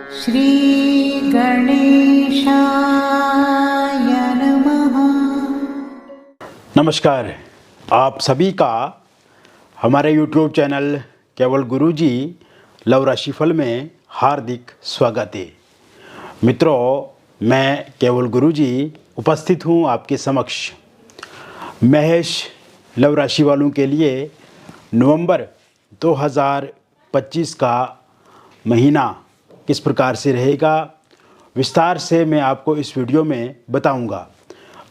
श्री गणेशाय नमः। नमस्कार, आप सभी का हमारे YouTube चैनल केवल गुरुजी लव राशिफल में हार्दिक स्वागत है। मित्रों, मैं केवल गुरुजी उपस्थित हूँ आपके समक्ष। महेश लव राशि वालों के लिए नवंबर 2025 का महीना किस प्रकार से रहेगा, विस्तार से मैं आपको इस वीडियो में बताऊंगा।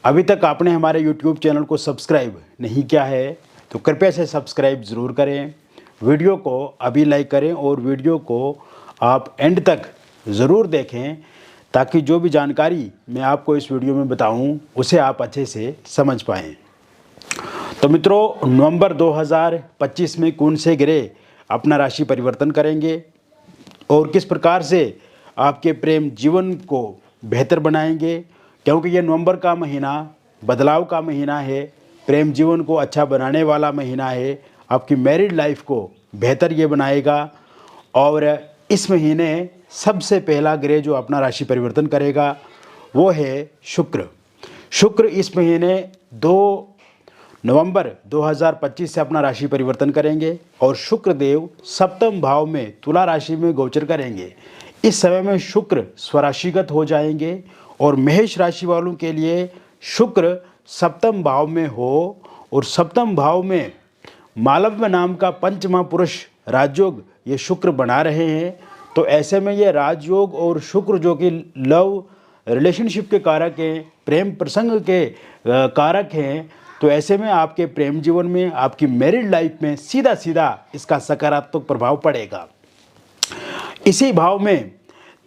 अभी तक आपने हमारे YouTube चैनल को सब्सक्राइब नहीं किया है तो कृपया से सब्सक्राइब ज़रूर करें, वीडियो को अभी लाइक करें और वीडियो को आप एंड तक ज़रूर देखें ताकि जो भी जानकारी मैं आपको इस वीडियो में बताऊं उसे आप अच्छे से समझ पाएँ। तो मित्रों, नवंबर 2025 में कौन से ग्रह अपना राशि परिवर्तन करेंगे और किस प्रकार से आपके प्रेम जीवन को बेहतर बनाएंगे, क्योंकि ये नवंबर का महीना बदलाव का महीना है, प्रेम जीवन को अच्छा बनाने वाला महीना है, आपकी मैरिड लाइफ को बेहतर ये बनाएगा। और इस महीने सबसे पहला ग्रह जो अपना राशि परिवर्तन करेगा वो है शुक्र। शुक्र इस महीने 2 नवंबर 2025 से अपना राशि परिवर्तन करेंगे और शुक्र देव सप्तम भाव में तुला राशि में गोचर करेंगे। इस समय में शुक्र स्वराशिगत हो जाएंगे और मेष राशि वालों के लिए शुक्र सप्तम भाव में हो और सप्तम भाव में मालव्य नाम का पंचमा पुरुष राजयोग ये शुक्र बना रहे हैं। तो ऐसे में ये राजयोग और शुक्र जो कि लव रिलेशनशिप के कारक हैं, प्रेम प्रसंग के कारक हैं, तो ऐसे में आपके प्रेम जीवन में, आपकी मैरिड लाइफ में सीधा सीधा इसका सकारात्मक प्रभाव पड़ेगा। इसी भाव में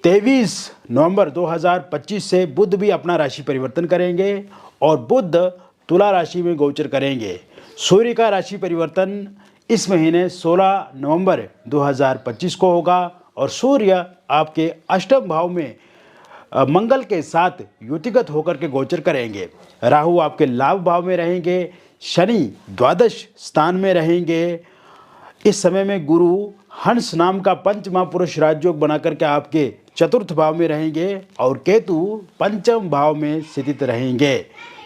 23 नवंबर 2025 से बुध भी अपना राशि परिवर्तन करेंगे और बुध तुला राशि में गोचर करेंगे। सूर्य का राशि परिवर्तन इस महीने 16 नवंबर 2025 को होगा और सूर्य आपके अष्टम भाव में मंगल के साथ युतिगत होकर के गोचर करेंगे। राहु आपके लाभ भाव में रहेंगे, शनि द्वादश स्थान में रहेंगे। इस समय में गुरु हंस नाम का पंचमा पुरुष राजयोग बना करके आपके चतुर्थ भाव में रहेंगे और केतु पंचम भाव में स्थित रहेंगे।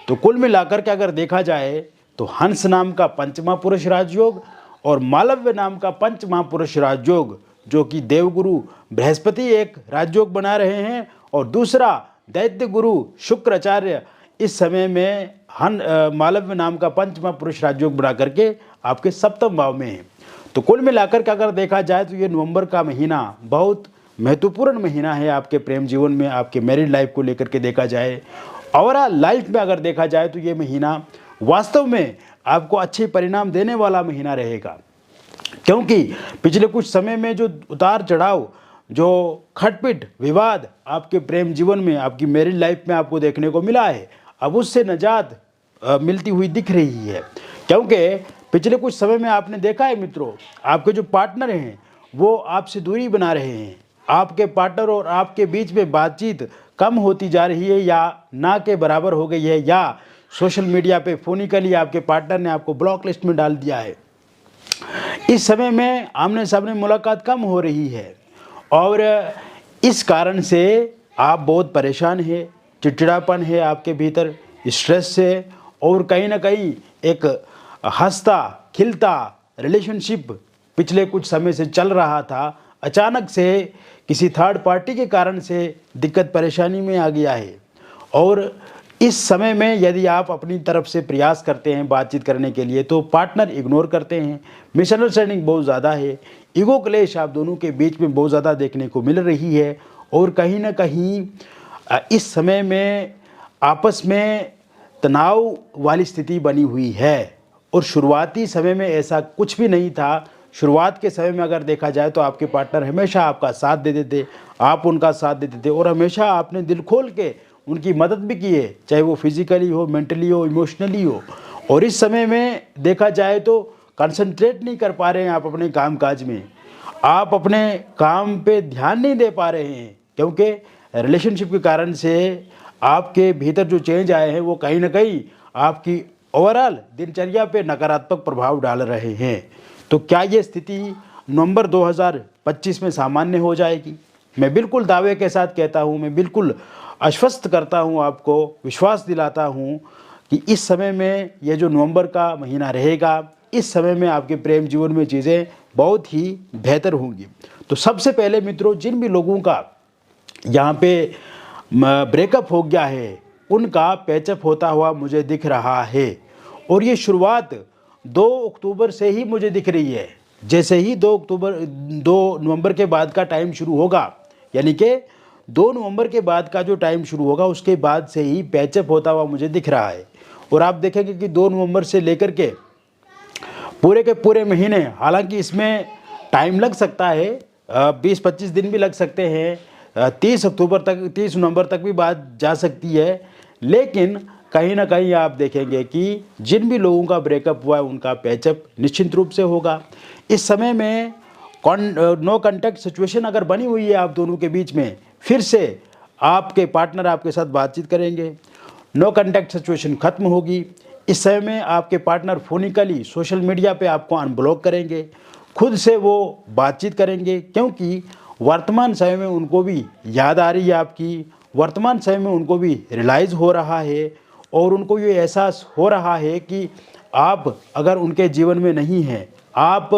तो कुल मिलाकर के अगर देखा जाए तो हंस नाम का पंचमा पुरुष राजयोग और मालव्य नाम का पंचमा पुरुष राजयोग जो कि देवगुरु बृहस्पति एक राजयोग बना रहे हैं और दूसरा दैत्य गुरु शुक्राचार्य इस समय में मालव्य नाम का पंचमा पुरुष राजयोग बना करके आपके सप्तम भाव में है। तो कुल मिलाकर के अगर देखा जाए तो ये नवंबर का महीना बहुत महत्वपूर्ण महीना है आपके प्रेम जीवन में, आपके मैरिड लाइफ को लेकर के देखा जाए। ओवरऑल लाइफ में अगर देखा जाए तो ये महीना वास्तव में आपको अच्छे परिणाम देने वाला महीना रहेगा, क्योंकि पिछले कुछ समय में जो उतार चढ़ाव, जो खटपिट विवाद आपके प्रेम जीवन में, आपकी मैरिड लाइफ में आपको देखने को मिला है, अब उससे निजात मिलती हुई दिख रही है। क्योंकि पिछले कुछ समय में आपने देखा है मित्रों, आपके जो पार्टनर हैं वो आपसे दूरी बना रहे हैं, आपके पार्टनर और आपके बीच में बातचीत कम होती जा रही है या ना के बराबर हो गई है, या सोशल मीडिया पे फोनिकली आपके पार्टनर ने आपको ब्लॉक लिस्ट में डाल दिया है। इस समय में आमने सामने मुलाकात कम हो रही है और इस कारण से आप बहुत परेशान हैं, चिड़चिड़ापन है आपके भीतर, स्ट्रेस से, और कहीं ना कहीं एक हंसता खिलता रिलेशनशिप पिछले कुछ समय से चल रहा था, अचानक से किसी थर्ड पार्टी के कारण से दिक्कत परेशानी में आ गया है। और इस समय में यदि आप अपनी तरफ से प्रयास करते हैं बातचीत करने के लिए तो पार्टनर इग्नोर करते हैं, मिसअंडरस्टैंडिंग बहुत ज़्यादा है, ईगो क्लेश आप दोनों के बीच में बहुत ज़्यादा देखने को मिल रही है और कहीं ना कहीं इस समय में आपस में तनाव वाली स्थिति बनी हुई है। और शुरुआती समय में ऐसा कुछ भी नहीं था। शुरुआत के समय में अगर देखा जाए तो आपके पार्टनर हमेशा आपका साथ देते थे, आप उनका साथ देते थे और हमेशा आपने दिल खोल के उनकी मदद भी की है, चाहे वो फिजिकली हो, मेंटली हो, इमोशनली हो। और इस समय में देखा जाए तो कंसंट्रेट नहीं कर पा रहे हैं आप अपने काम काज में, आप अपने काम पे ध्यान नहीं दे पा रहे हैं, क्योंकि रिलेशनशिप के कारण से आपके भीतर जो चेंज आए हैं वो कहीं ना कहीं आपकी ओवरऑल दिनचर्या पे नकारात्मक प्रभाव डाल रहे हैं। तो क्या ये स्थिति नवंबर 2025 में सामान्य हो जाएगी? मैं बिल्कुल दावे के साथ कहता हूँ, मैं बिल्कुल आश्वस्त करता हूँ, आपको विश्वास दिलाता हूँ कि इस समय में ये जो नवंबर का महीना रहेगा, इस समय में आपके प्रेम जीवन में चीज़ें बहुत ही बेहतर होंगी। तो सबसे पहले मित्रों, जिन भी लोगों का यहाँ पे ब्रेकअप हो गया है, उनका पैचअप होता हुआ मुझे दिख रहा है। और ये शुरुआत 2 अक्टूबर से ही मुझे दिख रही है। जैसे ही 2 नवंबर के बाद का टाइम शुरू होगा, यानी कि 2 नवंबर के बाद का जो टाइम शुरू होगा, उसके बाद से ही पैचअप होता हुआ मुझे दिख रहा है। और आप देखेंगे कि 2 नवंबर से लेकर के पूरे के पूरे महीने, हालांकि इसमें टाइम लग सकता है, 20-25 दिन भी लग सकते हैं, 30 नवंबर तक भी बात जा सकती है, लेकिन कहीं ना कहीं आप देखेंगे कि जिन भी लोगों का ब्रेकअप हुआ है, उनका पैचअप निश्चित रूप से होगा। इस समय में नो कॉन्टैक्ट सिचुएशन अगर बनी हुई है आप दोनों के बीच में, फिर से आपके पार्टनर आपके साथ बातचीत करेंगे, नो कॉन्टैक्ट सिचुएशन खत्म होगी। इस समय में आपके पार्टनर फोनिकली सोशल मीडिया पे आपको अनब्लॉक करेंगे, खुद से वो बातचीत करेंगे, क्योंकि वर्तमान समय में उनको भी याद आ रही है आपकी, वर्तमान समय में उनको भी रियलाइज़ हो रहा है और उनको ये एहसास हो रहा है कि आप अगर उनके जीवन में नहीं हैं, आप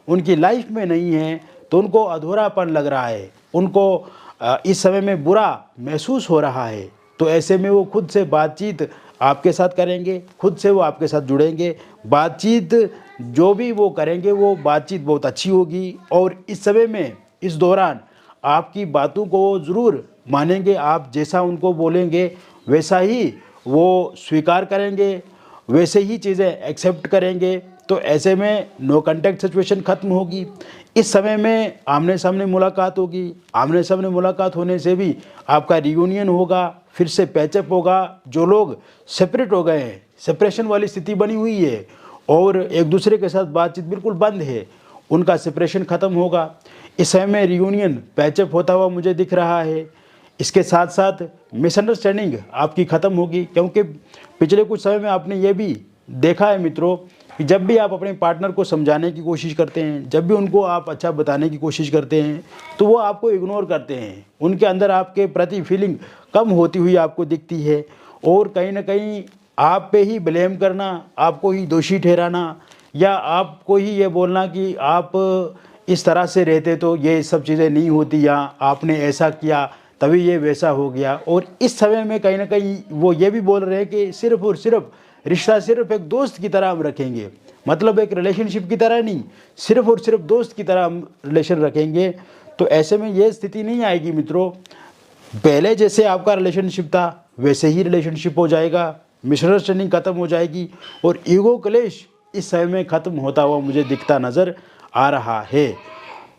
उनकी लाइफ में नहीं हैं, तो उनको अधूरापन लग रहा है, उनको इस समय में बुरा महसूस हो रहा है। तो ऐसे में वो खुद से बातचीत आपके साथ करेंगे, खुद से वो आपके साथ जुड़ेंगे, बातचीत जो भी वो करेंगे वो बातचीत बहुत अच्छी होगी। और इस समय में, इस दौरान आपकी बातों को वो ज़रूर मानेंगे, आप जैसा उनको बोलेंगे वैसा ही वो स्वीकार करेंगे, वैसे ही चीज़ें एक्सेप्ट करेंगे। तो ऐसे में नो कॉन्टैक्ट सिचुएशन ख़त्म होगी। इस समय में आमने सामने मुलाकात होगी, आमने सामने मुलाकात होने से भी आपका रियूनियन होगा, फिर से पैचअप होगा। जो लोग सेपरेट हो गए हैं, सेपरेशन वाली स्थिति बनी हुई है और एक दूसरे के साथ बातचीत बिल्कुल बंद है, उनका सेपरेशन ख़त्म होगा। इस समय में रियूनियन पैचअप होता हुआ मुझे दिख रहा है। इसके साथ साथ मिसअंडरस्टैंडिंग आपकी ख़त्म होगी, क्योंकि पिछले कुछ समय में आपने ये भी देखा है मित्रों कि जब भी आप अपने पार्टनर को समझाने की कोशिश करते हैं, जब भी उनको आप अच्छा बताने की कोशिश करते हैं, तो वो आपको इग्नोर करते हैं। उनके अंदर आपके प्रति फीलिंग कम होती हुई आपको दिखती है और कहीं ना कहीं आप पे ही ब्लेम करना, आपको ही दोषी ठहराना, या आपको ही ये बोलना कि आप इस तरह से रहते तो ये सब चीज़ें नहीं होती, या आपने ऐसा किया तभी ये वैसा हो गया। और इस समय में कहीं ना कहीं वो ये भी बोल रहे हैं कि सिर्फ और सिर्फ रिश्ता सिर्फ एक दोस्त की तरह हम रखेंगे, मतलब एक रिलेशनशिप की तरह नहीं, सिर्फ और सिर्फ दोस्त की तरह हम रिलेशन रखेंगे। तो ऐसे में ये स्थिति नहीं आएगी मित्रों। पहले जैसे आपका रिलेशनशिप था वैसे ही रिलेशनशिप हो जाएगा, मिसअंडरस्टैंडिंग खत्म हो जाएगी और ईगो क्लेश इस समय में ख़त्म होता हुआ मुझे दिखता नज़र आ रहा है।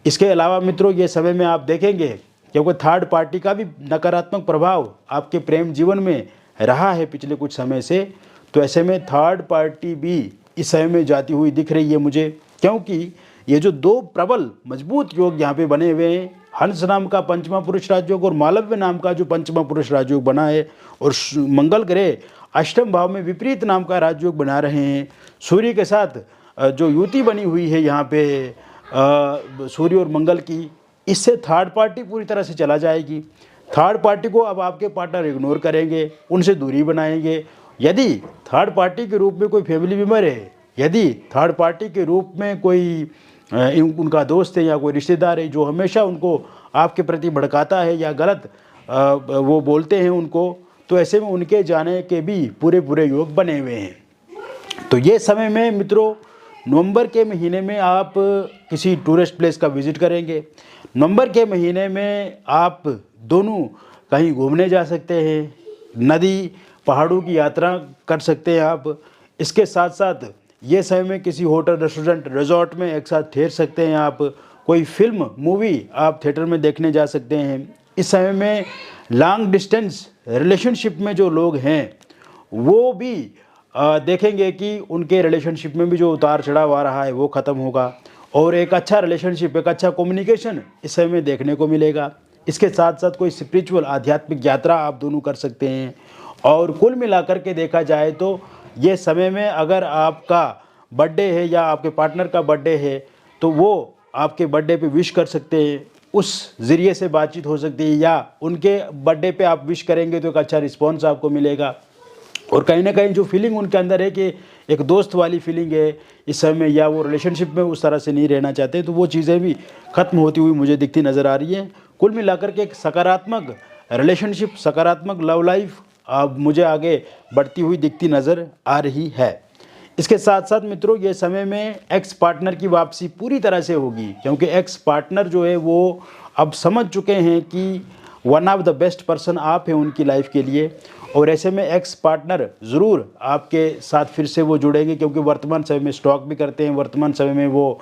इसके अलावा मित्रों, ये समय में आप देखेंगे क्योंकि थर्ड पार्टी का भी नकारात्मक प्रभाव आपके प्रेम जीवन में रहा है पिछले कुछ समय से, तो ऐसे में थर्ड पार्टी भी इस समय में जाती हुई दिख रही है मुझे, क्योंकि ये जो 2 प्रबल मजबूत योग यहाँ पे बने हुए हैं, हंस नाम का पंचमा पुरुष राजयोग और मालव्य नाम का जो पंचमा पुरुष राजयोग बना है, और मंगल ग्रह अष्टम भाव में विपरीत नाम का राजयोग बना रहे हैं। सूर्य के साथ जो युति बनी हुई है यहाँ पे सूर्य और मंगल की, इससे थर्ड पार्टी पूरी तरह से चला जाएगी। थर्ड पार्टी को अब आपके पार्टनर इग्नोर करेंगे, उनसे दूरी बनाएंगे। यदि थर्ड पार्टी के रूप में कोई फैमिली मेम्बर है, यदि थर्ड पार्टी के रूप में कोई उनका दोस्त है या कोई रिश्तेदार है जो हमेशा उनको आपके प्रति भड़काता है या गलत वो बोलते हैं उनको, तो ऐसे में उनके जाने के भी पूरे योग बने हुए हैं। तो ये समय में मित्रों, नवंबर के महीने में आप किसी टूरिस्ट प्लेस का विज़िट करेंगे। नवंबर के महीने में आप दोनों कहीं घूमने जा सकते हैं, नदी पहाड़ों की यात्रा कर सकते हैं आप। इसके साथ साथ ये समय में किसी होटल, रेस्टोरेंट, रिजॉर्ट में एक साथ ठहर सकते हैं आप। कोई फिल्म, मूवी आप थिएटर में देखने जा सकते हैं। इस समय में लॉन्ग डिस्टेंस रिलेशनशिप में जो लोग हैं वो भी देखेंगे कि उनके रिलेशनशिप में भी जो उतार चढ़ाव आ रहा है वो ख़त्म होगा और एक अच्छा रिलेशनशिप, एक अच्छा कम्युनिकेशन इस समय में देखने को मिलेगा। इसके साथ साथ कोई स्पिरिचुअल, आध्यात्मिक यात्रा आप दोनों कर सकते हैं। और कुल मिलाकर के देखा जाए तो ये समय में अगर आपका बर्थडे है या आपके पार्टनर का बर्थडे है तो वो आपके बर्थडे पे विश कर सकते हैं, उस ज़रिए से बातचीत हो सकती है, या उनके बर्थडे पे आप विश करेंगे तो एक अच्छा रिस्पॉन्स आपको मिलेगा। और कहीं ना कहीं जो फीलिंग उनके अंदर है कि एक दोस्त वाली फीलिंग है इस समय में, या वो रिलेशनशिप में उस तरह से नहीं रहना चाहते, तो वो चीज़ें भी ख़त्म होती हुई मुझे दिखती नज़र आ रही है। कुल मिलाकर के एक सकारात्मक रिलेशनशिप, सकारात्मक लव लाइफ अब मुझे आगे बढ़ती हुई दिखती नज़र आ रही है। इसके साथ साथ मित्रों, ये समय में एक्स पार्टनर की वापसी पूरी तरह से होगी, क्योंकि एक्स पार्टनर जो है वो अब समझ चुके हैं कि one of the best person आप हैं उनकी लाइफ के लिए। और ऐसे में एक्स पार्टनर ज़रूर आपके साथ फिर से वो जुड़ेंगे, क्योंकि वर्तमान समय में स्टॉक भी करते हैं, वर्तमान समय में वो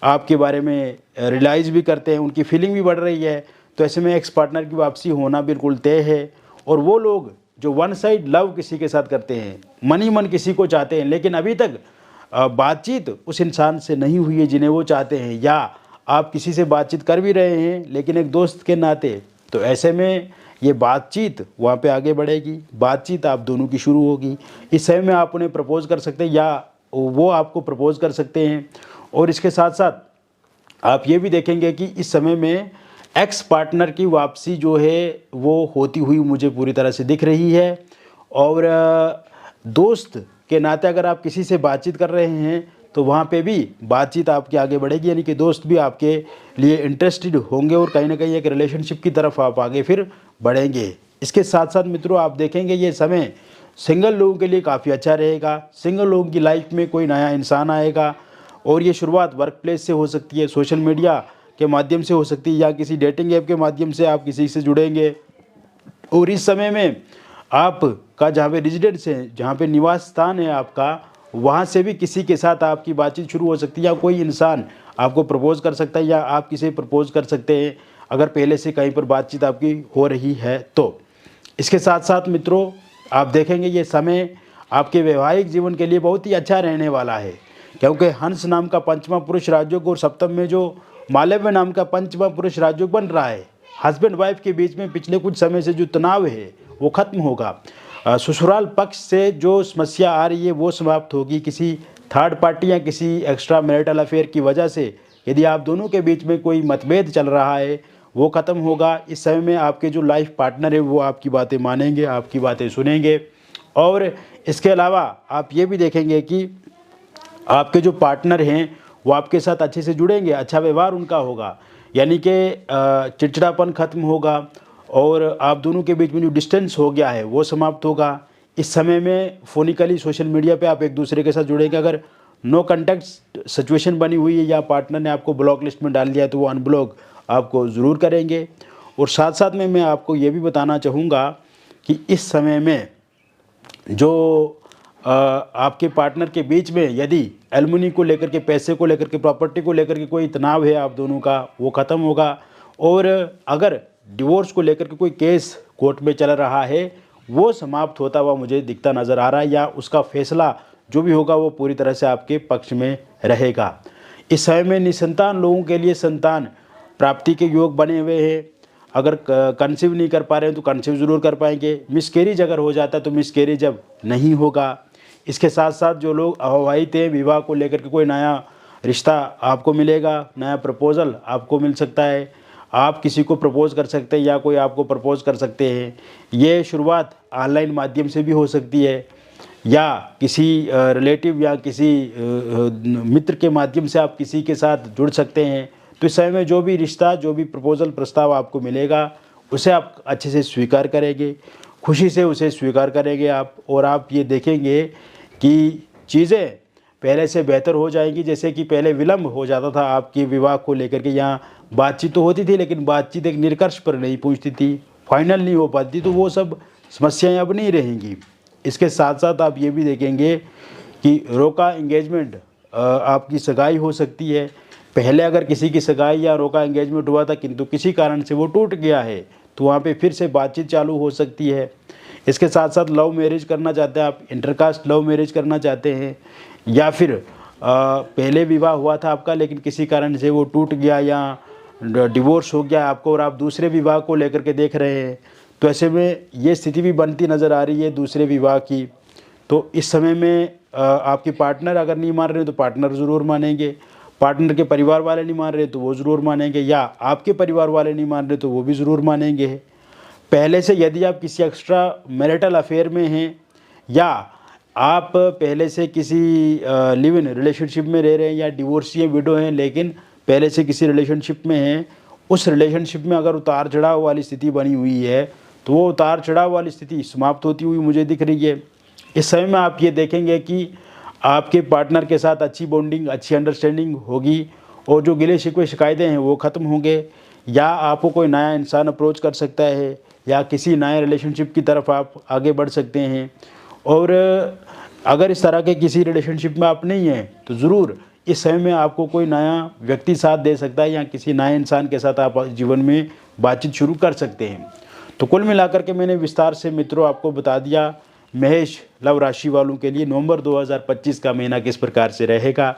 आपके बारे में रियलाइज़ भी करते हैं, उनकी फीलिंग भी बढ़ रही है। तो ऐसे में एक्स पार्टनर की वापसी होना बिल्कुल तय है। और वो लोग जो वन साइड लव किसी के साथ करते हैं, मन ही मन किसी को चाहते हैं, लेकिन अभी तक बातचीत उस इंसान से नहीं हुई है जिन्हें वो चाहते हैं, या आप किसी से बातचीत कर भी रहे हैं लेकिन एक दोस्त के नाते, तो ऐसे में ये बातचीत वहाँ पे आगे बढ़ेगी, बातचीत आप दोनों की शुरू होगी। इस समय में आप उन्हें प्रपोज़ कर सकते हैं या वो आपको प्रपोज़ कर सकते हैं। और इसके साथ साथ आप ये भी देखेंगे कि इस समय में एक्स पार्टनर की वापसी जो है वो होती हुई मुझे पूरी तरह से दिख रही है। और दोस्त के नाते अगर आप किसी से बातचीत कर रहे हैं तो वहाँ पे भी बातचीत आपकी आगे बढ़ेगी, यानी कि दोस्त भी आपके लिए इंटरेस्टेड होंगे और कहीं ना कहीं एक रिलेशनशिप की तरफ आप आगे फिर बढ़ेंगे। इसके साथ साथ मित्रों, आप देखेंगे ये समय सिंगल लोगों के लिए काफ़ी अच्छा रहेगा। सिंगल लोगों की लाइफ में कोई नया इंसान आएगा, और ये शुरुआत वर्क प्लेस से हो सकती है, सोशल मीडिया के माध्यम से हो सकती है, या किसी डेटिंग ऐप के माध्यम से आप किसी से जुड़ेंगे। और इस समय में आपका जहाँ पे रेजिडेंस है, जहाँ पे निवास स्थान है आपका, वहाँ से भी किसी के साथ आपकी बातचीत शुरू हो सकती है, या कोई इंसान आपको प्रपोज़ कर सकता है, या आप किसी प्रपोज़ कर सकते हैं अगर पहले से कहीं पर बातचीत आपकी हो रही है तो। इसके साथ साथ मित्रों, आप देखेंगे ये समय आपके वैवाहिक जीवन के लिए बहुत ही अच्छा रहने वाला है, क्योंकि हंस नाम का पंचमा पुरुष राजयोग और सप्तम में जो मालव्य नाम का पंचमा पुरुष राजयोग बन रहा है, हस्बैंड वाइफ के बीच में पिछले कुछ समय से जो तनाव है वो खत्म होगा। ससुराल पक्ष से जो समस्या आ रही है वो समाप्त होगी। किसी थर्ड पार्टी या किसी एक्स्ट्रा मैरिटल अफेयर की वजह से यदि आप दोनों के बीच में कोई मतभेद चल रहा है वो ख़त्म होगा। इस समय में आपके जो लाइफ पार्टनर है वो आपकी बातें मानेंगे, आपकी बातें सुनेंगे। और इसके अलावा आप ये भी देखेंगे कि आपके जो पार्टनर हैं वो आपके साथ अच्छे से जुड़ेंगे, अच्छा व्यवहार उनका होगा, यानी कि चिड़चिड़ापन खत्म होगा, और आप दोनों के बीच में जो डिस्टेंस हो गया है वो समाप्त होगा। इस समय में फोनिकली सोशल मीडिया पे आप एक दूसरे के साथ जुड़ेंगे। अगर नो कॉन्टैक्ट सिचुएशन बनी हुई है या पार्टनर ने आपको ब्लॉक लिस्ट में डाल दिया है तो वो अनब्लॉक आपको ज़रूर करेंगे। और साथ साथ में मैं आपको ये भी बताना चाहूँगा कि इस समय में जो आपके पार्टनर के बीच में यदि एलुमनी को लेकर के, पैसे को लेकर के, प्रॉपर्टी को लेकर के कोई तनाव है आप दोनों का, वो ख़त्म होगा। और अगर डिवोर्स को लेकर के कोई केस कोर्ट में चल रहा है वो समाप्त होता हुआ मुझे दिखता नज़र आ रहा है, या उसका फैसला जो भी होगा वो पूरी तरह से आपके पक्ष में रहेगा। इस समय में निसंतान लोगों के लिए संतान प्राप्ति के योग बने हुए हैं। अगर कंसीव नहीं कर पा रहे हैं तो कंसीव ज़रूर कर पाएंगे। मिसकैरेज अगर हो जाता है तो मिसकैरेज अब नहीं होगा। इसके साथ साथ जो लोग अविवाहित हैं, विवाह को लेकर के कोई नया रिश्ता आपको मिलेगा, नया प्रपोज़ल आपको मिल सकता है, आप किसी को प्रपोज़ कर सकते हैं या कोई आपको प्रपोज़ कर सकते हैं। ये शुरुआत ऑनलाइन माध्यम से भी हो सकती है, या किसी रिलेटिव या किसी मित्र के माध्यम से आप किसी के साथ जुड़ सकते हैं। तो इस समय में जो भी रिश्ता, जो भी प्रपोज़ल प्रस्ताव आपको मिलेगा उसे आप अच्छे से स्वीकार करेंगे, खुशी से उसे स्वीकार करेंगे आप। और आप ये देखेंगे कि चीज़ें पहले से बेहतर हो जाएंगी। जैसे कि पहले विलम्ब हो जाता था आपकी विवाह को लेकर के, यहाँ बातचीत तो होती थी लेकिन बातचीत एक निष्कर्ष पर नहीं पहुँचती थी, फाइनल नहीं हो पाती, तो वो सब समस्याएं अब नहीं रहेंगी। इसके साथ साथ आप ये भी देखेंगे कि रोका एंगेजमेंट, आपकी सगाई हो सकती है। पहले अगर किसी की सगाई या रोका एंगेजमेंट हुआ था किंतु किसी कारण से वो टूट गया है तो वहाँ पे फिर से बातचीत चालू हो सकती है। इसके साथ साथ लव मैरिज करना चाहते हैं आप, इंटरकास्ट लव मैरिज करना चाहते हैं, या फिर पहले विवाह हुआ था आपका लेकिन किसी कारण से वो टूट गया या डिवोर्स हो गया आपको और आप दूसरे विवाह को लेकर के देख रहे हैं, तो ऐसे में ये स्थिति भी बनती नज़र आ रही है दूसरे विवाह की। तो इस समय में आपके पार्टनर अगर नहीं मान रहे तो पार्टनर ज़रूर मानेंगे। पार्टनर के परिवार वाले नहीं मान रहे तो वो ज़रूर मानेंगे, या आपके परिवार वाले नहीं मान रहे तो वो भी ज़रूर मानेंगे। पहले से यदि आप किसी एक्स्ट्रा मैरिटल अफेयर में हैं, या आप पहले से किसी लिव इन रिलेशनशिप में रह रहे हैं, या डिवोर्सी विडो हैं लेकिन पहले से किसी रिलेशनशिप में हैं, उस रिलेशनशिप में अगर उतार चढ़ाव वाली स्थिति बनी हुई है तो वो उतार चढ़ाव वाली स्थिति समाप्त होती हुई मुझे दिख रही है। इस समय में आप ये देखेंगे कि आपके पार्टनर के साथ अच्छी बॉन्डिंग, अच्छी अंडरस्टैंडिंग होगी, और जो गिले शिकवे शिकायतें हैं वो ख़त्म होंगे, या आपको कोई नया इंसान अप्रोच कर सकता है, या किसी नए रिलेशनशिप की तरफ आप आगे बढ़ सकते हैं। और अगर इस तरह के किसी रिलेशनशिप में आप नहीं हैं तो ज़रूर इस समय में आपको कोई नया व्यक्ति साथ दे सकता है, या किसी नए इंसान के साथ आप जीवन में बातचीत शुरू कर सकते हैं। तो कुल मिलाकर के मैंने विस्तार से मित्रों आपको बता दिया मेष लव राशि वालों के लिए नवंबर 2025 का महीना किस प्रकार से रहेगा।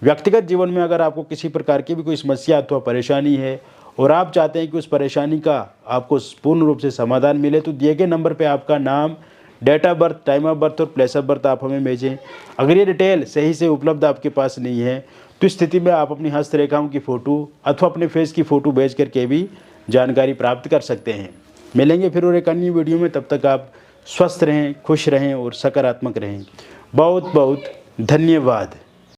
व्यक्तिगत जीवन में अगर आपको किसी प्रकार की भी कोई समस्या अथवा परेशानी है और आप चाहते हैं कि उस परेशानी का आपको पूर्ण रूप से समाधान मिले, तो दिए गए नंबर पे आपका नाम, date of birth, time of birth और प्लेस ऑफ बर्थ आप हमें भेजें। अगर ये डिटेल सही से उपलब्ध आपके पास नहीं है तो इस स्थिति में आप अपनी हस्तरेखाओं की फ़ोटो अथवा अपने फेस की फ़ोटो भेज करके भी जानकारी प्राप्त कर सकते हैं। मिलेंगे फिर और एक अन्य वीडियो में, तब तक आप स्वस्थ रहें, खुश रहें और सकारात्मक रहें। बहुत बहुत धन्यवाद।